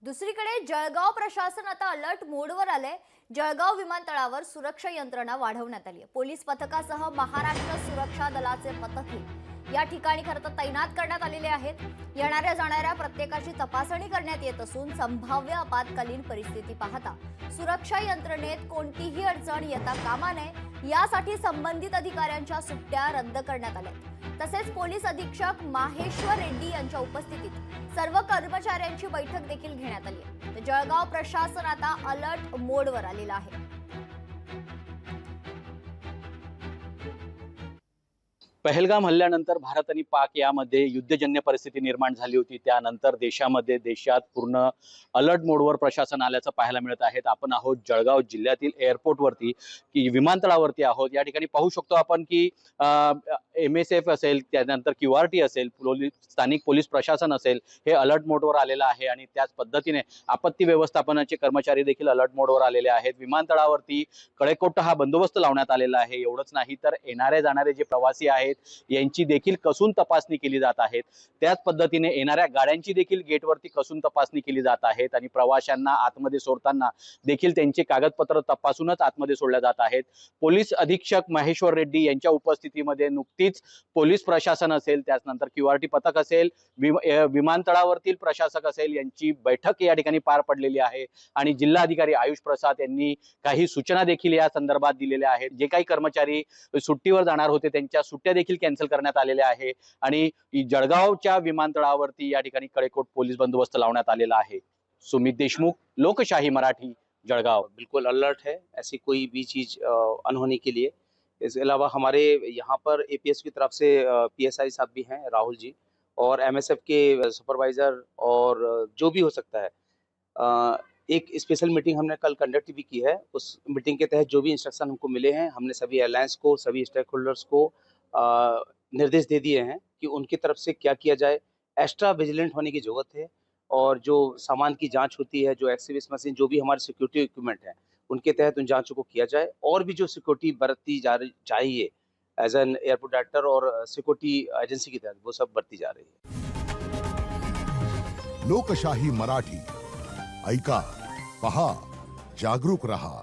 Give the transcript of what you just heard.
दुसरीकडे जळगाव प्रशासन आता अलर्ट मोडवर आले। जळगाव विमानतळावर सुरक्षा यंत्रणा वाढवण्यात आली आहे। पोलीस पथकासह महाराष्ट्र सुरक्षा दलाचे पथकही या ठिकाणी खरं तर तैनात करण्यात आलेले आहेत। येणाऱ्या जाणाऱ्या प्रत्येकाची तपासणी करण्यात येत असून संभाव्य आपत्कालीन परिस्थिती पाहता सुरक्षा यंत्रणेत कोणतीही अडचण येता कामा नये यासाठी संबंधित अधिकाऱ्यांच्या सुट्ट्या रद्द करण्यात आल्या। तसेच पोलीस अधीक्षक माहेश्वर रेड्डी यांच्या उपस्थितीत सर्व कर्मचाऱ्यांची बैठक देखील घेण्यात आली आहे। तर जळगाव प्रशासन आता अलर्ट मोडवर आलेलं आहे। पहलगाम हल्ल्यानंतर भारत आणि पाक यामध्ये युद्धजन्य परिस्थिती निर्माण झाली होती। त्यानंतर देशात पूर्ण अलर्ट मोडवर प्रशासन आल्याचं पाहायला मिळत आहे। आपण आहोत जळगाव जिल्ह्यातील एअरपोर्टवरती की विमानतळावरती आहोत। या ठिकाणी पाहू शकतो आपण की MSF असेल, त्यानंतर QRT असेल, स्थानिक पोलीस प्रशासन असेल, हे अलर्ट मोडवर आलेलं आहे आणि त्याच पद्धतीने आपत्ती व्यवस्थापनाचे कर्मचारी देखील अलर्ट मोडवर आलेले आहेत। विमानतळावरती कडेकोट हा बंदोबस्त लावण्यात आलेला आहे। एवढंच नाही तर येणारे जाणारे जे प्रवासी आहेत यांची देखील कसून तपासणी केली जात आहे। त्याच पद्धतीने येणाऱ्या गाड्यांची देखील गेटवरती कसून तपासणी केली जात आहे आणि प्रवाशांना आतमध्ये सोडताना देखील त्यांचे कागदपत्र तपासूनच आतमध्ये सोडल्या जात आहेत। पोलीस अधीक्षक महेश्वर रेड्डी यांच्या उपस्थितीमध्ये नुकतीच पोलीस प्रशासन असेल, त्यानंतर QRT पथक असेल, विमानतळावरील प्रशासक असेल यांची बैठक या ठिकाणी पार पडलेली आहे आणि जिल्हाधिकारी आयुष प्रसाद यांनी काही सूचना देखील या संदर्भात दिलेल्या आहेत। जे काही कर्मचारी सुट्टीवर जाणार होते त्यांच्या सुट्ट्या देखील कॅन्सल करण्यात आलेल्या आहे आणि जळगावच्या विमानतळावरती या ठिकाणी कडेकोट पोलीस बंदोबस्त लावण्यात आलेला आहे। सुमित देशमुख, लोकशाही मराठी, जळगाव। बिल्कुल अलर्ट है, ऐसी कोई भी चीज अनहोनी के लिए। इसके अलावा हमारे यहाँ पर APS की तरफ से PSI साहब भी हैं, राहुल जी, और MSF के सुपरवाइजर और जो भी हो सकता है। एक स्पेशल मीटिंग हमने कल कंडक्ट भी की है। उस मीटिंग के तहत जो भी इंस्ट्रक्शन हमको मिले हैं, हमने सभी एयरलाइंस को, सभी स्टेक होल्डर्स को निर्देश दे दिए हैं कि उनकी तरफ से क्या किया जाए। एक्स्ट्रा विजिलेंट होने की जरूरत है और जो सामान की जांच होती है, जो एक्सविस मशीन, जो भी हमारे सिक्योरिटी इक्विपमेंट है, उनके तहत उन जांचों को किया जाए और भी जो सिक्योरिटी बरती चाहिए एज एन एयरपोर्ट डायरेक्टर और सिक्योरिटी एजेंसी की तहत वो सब बरती जा रही है। लोकशाही मराठी ऐका, पहा, जागरूक रहा।